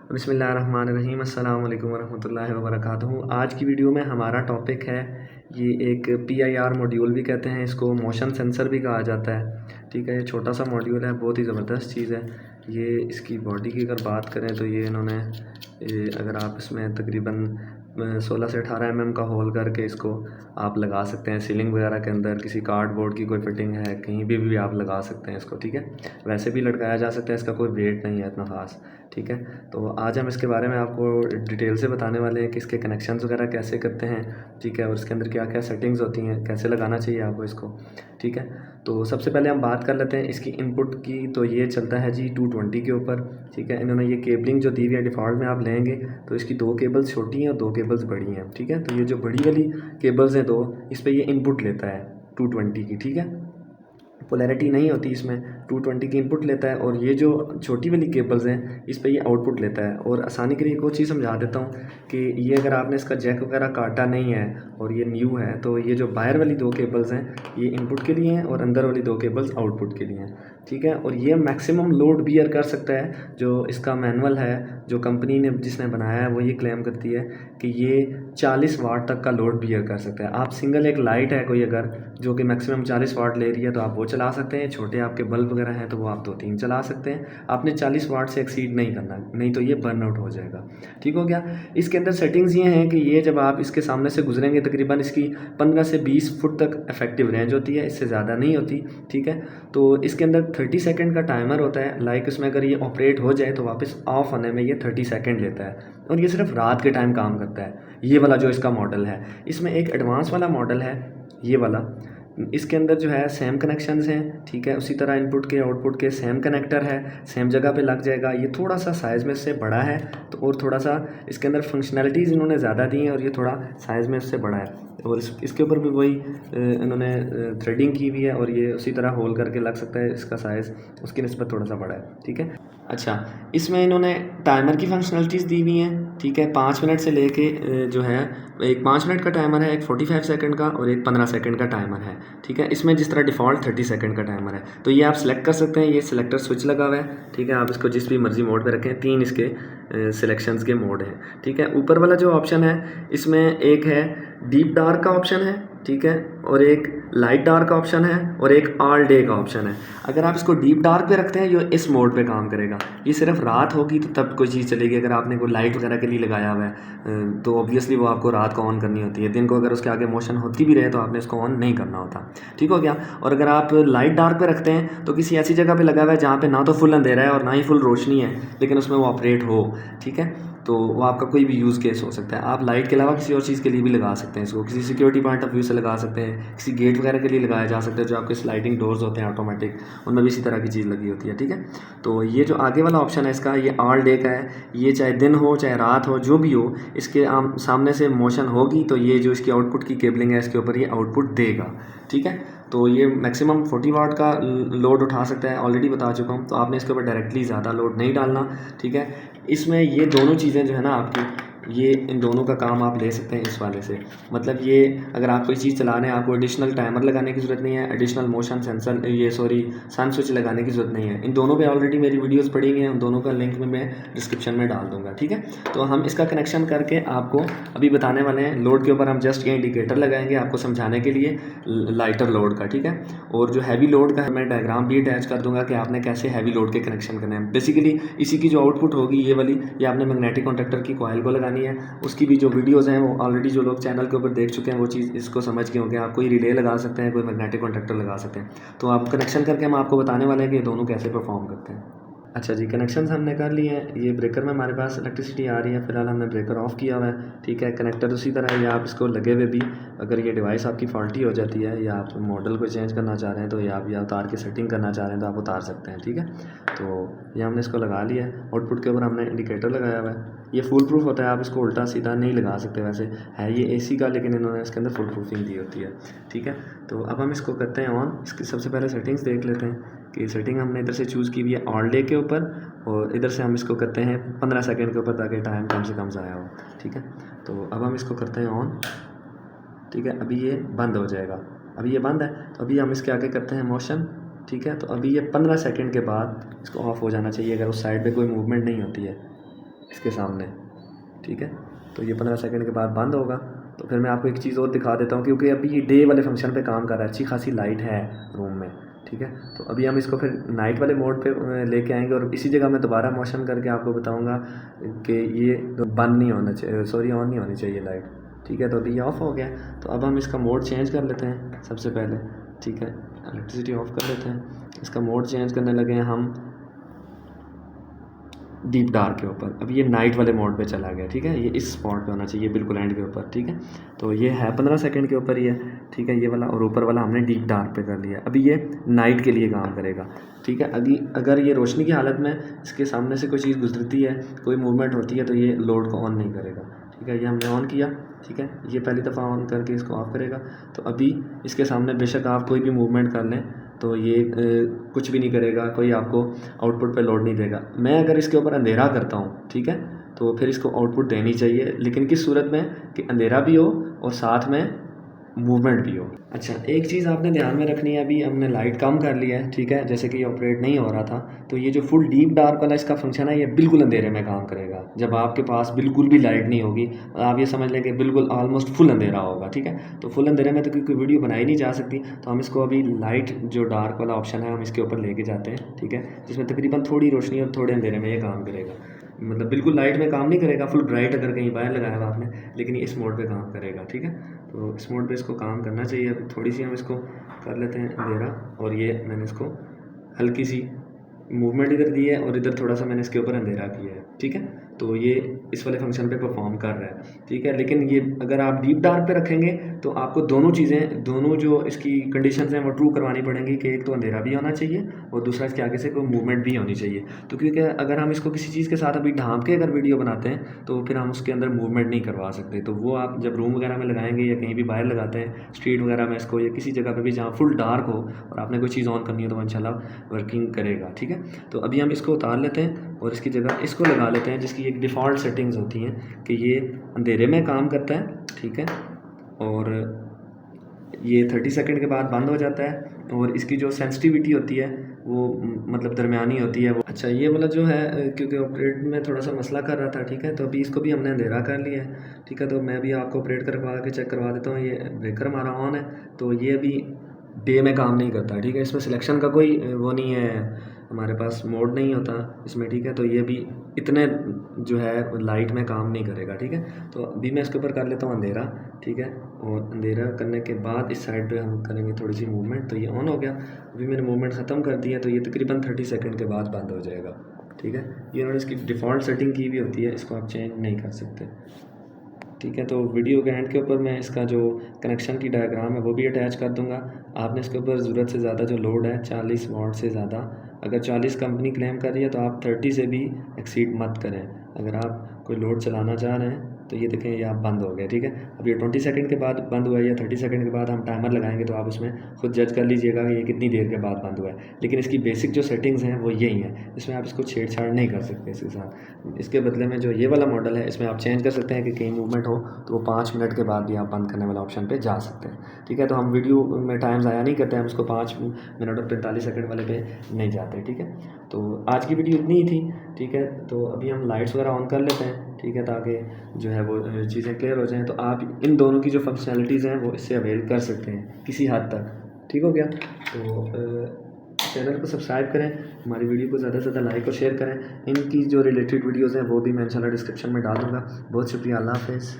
बिस्मिल्लाहिर्रहमानिर्रहीम अस्सलाम वालेकुम वरहमतुल्लाहि वबरकातुहू। आज की वीडियो में हमारा टॉपिक है ये एक PIR मॉड्यूल भी कहते हैं इसको, मोशन सेंसर भी कहा जाता है। ठीक है, ये छोटा सा मॉड्यूल है, बहुत ही ज़बरदस्त चीज़ है। ये इसकी बॉडी की अगर बात करें तो ये इन्होंने अगर आप इसमें तकरीबन 16 से 18 mm का होल करके इसको आप लगा सकते हैं सीलिंग वगैरह के अंदर। किसी कार्डबोर्ड की कोई फिटिंग है, कहीं भी आप लगा सकते हैं इसको। ठीक है, वैसे भी लटकाया जा सकता है, इसका कोई वेट नहीं है इतना ख़ास। ठीक है, तो आज हम इसके बारे में आपको डिटेल से बताने वाले हैं कि इसके कनेक्शंस वगैरह कैसे करते हैं। ठीक है, और इसके अंदर क्या क्या सेटिंग्स होती हैं, कैसे लगाना चाहिए आपको इसको। ठीक है, तो सबसे पहले हम बात कर लेते हैं इसकी इनपुट की। तो ये चलता है जी 220 के ऊपर। ठीक है, इन्होंने ये केबलिंग जो दी हुई है डिफ़ॉल्ट में आप लेंगे तो इसकी 2 केबल्स छोटी हैं और 2 केबल्स बड़ी हैं। ठीक है, तो ये जो बड़ी वाली केबल्स हैं 2, इस पर ये इनपुट लेता है 220 की। ठीक है, पोलैरिटी नहीं होती इसमें, 220 की इनपुट लेता है। और ये जो छोटी वाली केबल्स हैं इस पे ये आउटपुट लेता है। और आसानी के लिए एक और चीज़ समझा देता हूँ कि ये अगर आपने इसका जैक वगैरह काटा नहीं है और ये न्यू है तो ये जो बाहर वाली 2 केबल्स हैं ये इनपुट के लिए हैं और अंदर वाली 2 केबल्स आउटपुट के लिए हैं। ठीक है, और ये मैक्सिमम लोड बियर कर सकता है। जो इसका मैनुअल है, जो कंपनी ने जिसने बनाया है वो ये क्लेम करती है कि ये 40 वाट तक का लोड बियर कर सकता है। आप सिंगल एक लाइट है कोई अगर जो कि मैक्सिमम 40 वाट ले रही है तो आप वो चला सकते हैं। छोटे आपके बल्ब वगैरह हैं तो वो आप 2-3 चला सकते हैं। आपने 40 वाट से एक्सीड नहीं करना, नहीं तो ये बर्न आउट हो जाएगा। ठीक हो गया। इसके अंदर सेटिंग्स ये हैं कि ये जब आप इसके सामने से गुजरेंगे तकरीबन इसकी 15 से 20 फुट तक इफेक्टिव रेंज होती है, इससे ज़्यादा नहीं होती। ठीक है, तो इसके अंदर 30 सेकंड का टाइमर होता है। लाइक इसमें अगर ये ऑपरेट हो जाए तो वापस ऑफ होने में ये 30 सेकंड लेता है और ये सिर्फ रात के टाइम काम करता है। ये वाला जो इसका मॉडल है, इसमें एक एडवांस वाला मॉडल है ये वाला। इसके अंदर जो है सेम कनेक्शंस हैं। ठीक है, उसी तरह इनपुट के आउटपुट के सेम कनेक्टर है, सेम जगह पे लग जाएगा। ये थोड़ा सा साइज़ में इससे बड़ा है तो और थोड़ा सा इसके अंदर फंक्शनैलिटीज़ इन्होंने ज़्यादा दी हैं और ये थोड़ा साइज़ में इससे बड़ा है। और इसके ऊपर भी वही इन्होंने थ्रेडिंग की हुई है और ये उसी तरह होल करके लग सकता है। इसका साइज़ उसकी निस्बत थोड़ा सा बड़ा है। ठीक है, अच्छा, इसमें इन्होंने टाइमर की फंक्शनलिटीज़ दी हुई हैं। ठीक है, 5 मिनट से लेके जो है एक 5 मिनट का टाइमर है, एक 45 सेकंड का और एक 15 सेकंड का टाइमर है। ठीक है, इसमें जिस तरह डिफ़ॉल्ट 30 सेकंड का टाइमर है तो ये आप सिलेक्ट कर सकते हैं। ये सिलेक्टर स्विच लगा हुआ है। ठीक है, आप इसको जिस भी मर्जी मोड पे रखें। 3 इसके सिलेक्शंस के मोड हैं। ठीक है, ऊपर वाला जो ऑप्शन है इसमें एक है डीप डार्क का ऑप्शन है। ठीक है, और एक लाइट डार्क का ऑप्शन है और एक ऑल डे का ऑप्शन है। अगर आप इसको डीप डार्क पे रखते हैं ये इस मोड पे काम करेगा। ये सिर्फ रात होगी तो तब कोई चीज़ चलेगी। अगर आपने कोई लाइट वगैरह के लिए लगाया हुआ है तो ऑब्वियसली वो आपको रात को ऑन करनी होती है। दिन को अगर उसके आगे मोशन होती भी रहे तो आपने इसको ऑन नहीं करना होता। ठीक हो गया। और अगर आप लाइट डार्क पे रखते हैं तो किसी ऐसी जगह पे लगा हुआ है जहाँ पे ना तो फुल अंधेरा है और ना ही फुल रोशनी है लेकिन उसमें वो ऑपरेट हो। ठीक है, तो वो आपका कोई भी यूज़ केस हो सकता है। आप लाइट के अलावा किसी और चीज़ के लिए भी लगा सकते हैं इसको। किसी सिक्योरिटी पॉइंट ऑफ व्यू से लगा सकते हैं, किसी गेट वगैरह के लिए लगाया जा सकता है। जो आपके स्लाइडिंग डोर्स होते हैं ऑटोमेटिक, उनमें भी इसी तरह की चीज़ लगी होती है। ठीक है, तो ये जो आगे वाला ऑप्शन है इसका, ये ऑल डे का है। ये चाहे दिन हो चाहे रात हो जो भी हो, इसके सामने से मोशन होगी तो ये जो इसकी आउटपुट की केबलिंग है इसके ऊपर ये आउटपुट देगा। ठीक है, तो ये मैक्सिमम 40 वाट का लोड उठा सकता है, ऑलरेडी बता चुका हूँ। तो आपने इसके ऊपर डायरेक्टली ज़्यादा लोड नहीं डालना। ठीक है, इसमें ये दोनों चीज़ें जो है ना आपकी, ये इन दोनों का काम आप ले सकते हैं इस वाले से। मतलब ये अगर आप कोई चीज़ चला रहे हैं आपको एडिशनल टाइमर लगाने की ज़रूरत नहीं है, एडिशनल मोशन सेंसर सन स्विच लगाने की ज़रूरत नहीं है। इन दोनों पे ऑलरेडी मेरी वीडियोस पड़ी हुई हैं, उन दोनों का लिंक मैं डिस्क्रिप्शन में डाल दूँगा। ठीक है, तो हम इसका कनेक्शन करके आपको अभी बताने वाले हैं। लोड के ऊपर हम जस्ट ये इंडिकेटर लगाएंगे आपको समझाने के लिए लाइटर लोड का। ठीक है, और जो हैवी लोड का है मैं डायग्राम भी अटैच कर दूँगा कि आपने कैसे हैवी लोड के कनेक्शन करने हैं। बेसिकली इसी की जो आउटपुट होगी ये वाली, ये आपने मैग्नेटिक कॉन्टैक्टर की कॉइल को लगानी है। उसकी भी जो वीडियोज़ हैं वो ऑलरेडी जो लोग चैनल के ऊपर देख चुके हैं वो चीज़ इसको समझ गए होंगे। आप कोई रिले लगा सकते हैं, कोई मैग्नेटिक कॉन्टैक्टर लगा सकते हैं। तो आप कनेक्शन करके हम आपको बताने वाले हैं कि ये दोनों कैसे परफॉर्म करते हैं। अच्छा जी, कनेक्शंस हमने कर लिए हैं। ये ब्रेकर में हमारे पास इलेक्ट्रिसिटी आ रही है, फिलहाल हमने ब्रेकर ऑफ किया हुआ है। ठीक है, कनेक्टर उसी तरह है। या आप इसको लगे हुए भी अगर ये डिवाइस आपकी फॉल्टी हो जाती है या आप मॉडल को चेंज करना चाह रहे हैं तो या आप या उतार के सेटिंग करना चाह रहे हैं तो आप उतार सकते हैं। ठीक है, तो ये हमने इसको लगा लिया है। आउटपुट के ऊपर हमने इंडिकेटर लगाया हुआ है। ये फुल प्रूफ होता है, आप इसको उल्टा सीधा नहीं लगा सकते। वैसे है ये AC का लेकिन इन्होंने इसके अंदर फुल प्रूफिंग दी होती है। ठीक है, तो अब हम इसको करते हैं ऑन। इसकी सबसे पहले सेटिंग्स देख लेते हैं कि सेटिंग हमने इधर से चूज़ की हुई है ऑल डे के ऊपर और इधर से हम इसको करते हैं 15 सेकंड के ऊपर ताकि टाइम कम से कम ज़ाया हो। ठीक है, तो अब हम इसको करते हैं ऑन। ठीक है, अभी ये बंद हो जाएगा। अभी ये बंद है तो अभी हम इसके आगे करते हैं मोशन। ठीक है, तो अभी ये 15 सेकंड के बाद इसको ऑफ हो जाना चाहिए अगर उस साइड पे कोई मूवमेंट नहीं होती है। इसके सामने, ठीक है। तो ये 15 सेकंड के बाद बंद होगा। तो फिर मैं आपको एक चीज़ और दिखा देता हूँ, क्योंकि अभी ये डे वाले फंक्शन पे काम कर रहा है, अच्छी खासी लाइट है रूम में, ठीक है। तो अभी हम इसको फिर नाइट वाले मोड पे लेके आएंगे और इसी जगह मैं दोबारा मोशन करके आपको बताऊँगा कि ये बंद नहीं होना चाहिए, सॉरी ऑन नहीं होनी चाहिए लाइट, ठीक है। तो अभी ये ऑफ़ हो गया। तो अब हम इसका मोड चेंज कर लेते हैं सबसे पहले, ठीक है। इलेक्ट्रिसिटी ऑफ कर लेते हैं, इसका मोड चेंज करने लगे हैं हम डीप डार्क के ऊपर। अब ये नाइट वाले मोड पे चला गया, ठीक है। ये इस स्पॉट पे होना चाहिए, बिल्कुल एंड के ऊपर, ठीक है। तो ये है 15 सेकंड के ऊपर ही है, ठीक है, ये वाला। और ऊपर वाला हमने डीप डार्क पे कर लिया। अभी ये नाइट के लिए काम करेगा, ठीक है। अभी अगर ये रोशनी की हालत में इसके सामने से कोई चीज़ गुजरती है, कोई मूवमेंट होती है, तो ये लोड को ऑन नहीं करेगा, ठीक है। ये हमने ऑन किया, ठीक है। ये पहली दफ़ा ऑन करके इसको ऑफ करेगा। तो अभी इसके सामने बेशक आप कोई भी मूवमेंट कर लें तो ये कुछ भी नहीं करेगा, कोई आपको आउटपुट पे लोड नहीं देगा। मैं अगर इसके ऊपर अंधेरा करता हूँ, ठीक है, तो फिर इसको आउटपुट देनी चाहिए, लेकिन किस सूरत में कि अंधेरा भी हो और साथ में मूवमेंट भी हो। अच्छा, एक चीज़ आपने ध्यान में रखनी है, अभी हमने लाइट कम कर लिया है, ठीक है, जैसे कि ये ऑपरेट नहीं हो रहा था। तो ये जो फुल डीप डार्क वाला इसका फंक्शन है, ये बिल्कुल अंधेरे में काम करेगा। जब आपके पास बिल्कुल भी लाइट नहीं होगी, आप ये समझ लें कि बिल्कुल ऑलमोस्ट फुल अंधेरा होगा, ठीक है। तो फुल अंधेरे में तो क्योंकि वीडियो बनाई नहीं जा सकती, तो हम इसको अभी लाइट जो डार्क वाला ऑप्शन है हम इसके ऊपर लेके जाते हैं, ठीक है, जिसमें तकरीबन थोड़ी रोशनी और थोड़े अंधेरे में ये काम करेगा। मतलब बिल्कुल लाइट में काम नहीं करेगा, फुल ब्राइट अगर कहीं बाहर लगाया हुआ आपने, लेकिन ये इस मोड पे काम करेगा, ठीक है। तो इस मोड पे इसको काम करना चाहिए। अब थोड़ी सी हम इसको कर लेते हैं अंधेरा, और ये मैंने इसको हल्की सी मूवमेंट इधर दी है और इधर थोड़ा सा मैंने इसके ऊपर अंधेरा किया है, ठीक है। तो ये इस वाले फंक्शन पे परफॉर्म कर रहा है, ठीक है। लेकिन ये अगर आप डीप डार्क पे रखेंगे तो आपको दोनों चीज़ें, दोनों जो इसकी कंडीशंस हैं वो ट्रू करवानी पड़ेंगी, कि एक तो अंधेरा भी होना चाहिए और दूसरा इसके आगे से कोई मूवमेंट भी होनी चाहिए। तो क्योंकि अगर हम इसको किसी चीज़ के साथ अभी ढांप के अगर वीडियो बनाते हैं तो फिर हम उसके अंदर मूवमेंट नहीं करवा सकते। तो वो आप जब रूम वगैरह में लगाएंगे या कहीं भी बाहर लगाते हैं, स्ट्रीट वगैरह में इसको, या किसी जगह पर भी जहाँ फुल डार्क हो और आपने कोई चीज़ ऑन करनी है, तो इंशाल्लाह वर्किंग करेगा, ठीक है। तो अभी हम इसको उतार लेते हैं और इसकी जगह इसको लगा लेते हैं, जिसकी एक डिफ़ॉल्ट सेटिंग्स होती हैं कि ये अंधेरे में काम करता है, ठीक है, और ये 30 सेकंड के बाद बंद हो जाता है। और इसकी जो सेंसिटिविटी होती है वो मतलब दरमियानी होती है वो। अच्छा, ये वाला जो है क्योंकि ऑपरेट में थोड़ा सा मसला कर रहा था, ठीक है, तो अभी इसको भी हमने अंधेरा कर लिया है, ठीक है। तो मैं भी आपको ऑपरेट करवा के चेक करवा देता हूँ। ये ब्रेकर हमारा ऑन है, तो ये अभी डे में काम नहीं करता, ठीक है। इसमें सिलेक्शन का कोई वो नहीं है, हमारे पास मोड नहीं होता इसमें, ठीक है। तो ये भी इतने जो है लाइट में काम नहीं करेगा, ठीक है। तो अभी मैं इसके ऊपर कर लेता हूँ अंधेरा, ठीक है। और अंधेरा करने के बाद इस साइड पे हम करेंगे थोड़ी सी मूवमेंट, तो ये ऑन हो गया। अभी मैंने मूवमेंट ख़त्म कर दिया, तो ये तकरीबन 30 सेकंड के बाद बंद हो जाएगा, ठीक है। ये उन्होंने इसकी डिफ़ॉल्ट सेटिंग की भी होती है, इसको आप चेंज नहीं कर सकते, ठीक है। तो वीडियो के एंड के ऊपर मैं इसका जो कनेक्शन की डायग्राम है वो भी अटैच कर दूंगा। आपने इसके ऊपर ज़रूरत से ज़्यादा जो लोड है 40 वाट से ज़्यादा, अगर 40 कंपनी क्लेम कर रही है तो आप 30 से भी एक्सीड मत करें। अगर आप कोई लोड चलाना चाह रहे हैं तो ये देखें, ये आप बंद हो गए, ठीक है। अब ये 20 सेकंड के बाद बंद हुआ है या 30 सेकंड के बाद हम टाइमर लगाएंगे, तो आप उसमें खुद जज कर लीजिएगा कि ये कितनी देर के बाद बंद हुआ है। लेकिन इसकी बेसिक जो सेटिंग्स हैं वो यही हैं, इसमें आप इसको छेड़छाड़ नहीं कर सकते इसके साथ। इसके बदले में जो ये वाला मॉडल है, इसमें आप चेंज कर सकते हैं कि कहीं मूवमेंट हो तो वो 5 मिनट के बाद भी आप बंद करने वाला ऑप्शन पे जा सकते हैं, ठीक है। तो हम वीडियो में टाइम ज़ाया नहीं करते, हम इसको 5 मिनट और 45 सेकंड वाले पे नहीं जाते, ठीक है। तो आज की वीडियो इतनी ही थी, ठीक है। तो अभी हम लाइट्स वगैरह ऑन कर लेते हैं, ठीक है, ताकि जो है वो चीज़ें क्लियर हो जाएँ। तो आप इन दोनों की जो फंक्शनैलिटीज़ हैं वो इससे अवेल कर सकते हैं किसी हद तक, ठीक हो गया। तो चैनल को सब्सक्राइब करें, हमारी वीडियो को ज़्यादा से ज़्यादा लाइक और शेयर करें। इनकी जो रिलेटेड वीडियोज़ हैं वो भी मैं इंशाल्लाह डिस्क्रिप्शन में डाल दूँगा। बहुत शुक्रिया, अल्लाह हाफ़िज़।